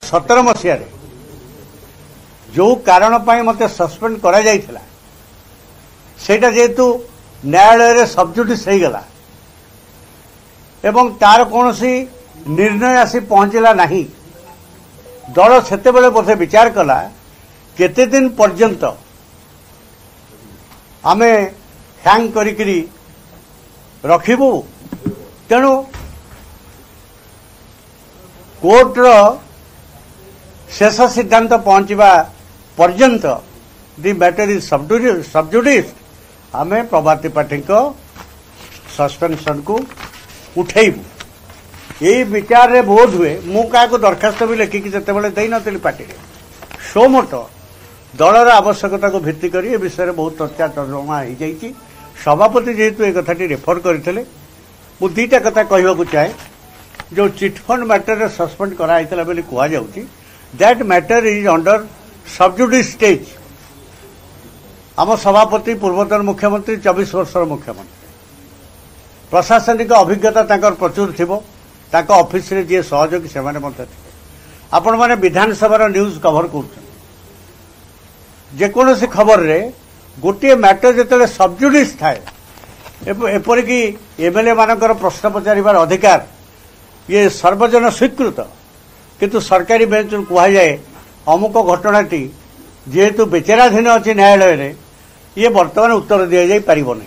2017 मसीह जो कारण मत सस्पेंड करा जाइथिला सेटा जेहेतु न्यायालय सबजुडिस हो गला एवं तार कौन निर्णय आसी पहुंचला नहीं दल सेते बेले बोधे विचार कला केते दिन पर्यंत आमे हैंग करी रखिबू तेणु कोर्टर शेष सिद्धांत पहुंचवा पर्यंत दि मैटर इज सबजुडिस आमे प्रभाती पाठी को सस्पेंशन को उठेबू यही विचार रे बोध हुए मु क्या दरखास्त भी लिखिकी जिते दे नी पार्टी सो मोट दलर आवश्यकता को भित्ति कर विषय में बहुत चर्चा तर्जमा हो जाइए सभापति जेहेतु ये कथाटी रेफर करते मु दीटा कथा कहवाक चाहे जो चिटफंड मैटर सस्पेंड कराइला बोली कहुच्छी that matter is under sub judice stage आम सभापति पूर्वतन मुख्यमंत्री 24 वर्षर मुख्यमंत्री प्रशासनिक अभिज्ञता तांकर प्रचुर थिबो तांको ऑफिस रे जे सहयोगी से माने आपण माने विधानसभा न्यूज कवर कर जेकोसी खबर रे गोटे मैटर जिते सबजुडिस थाए एपरिक एमएलए मानकर प्रश्न पचारिबार अधिकार ये सर्वजन स्वीकृत किंतु सरकारी बेंच कहुए अमुक घटनाटी जेहेतु विचाराधीन अच्छी न्यायालय रे ये वर्तमान उत्तर दि जाई पारिबो नहीं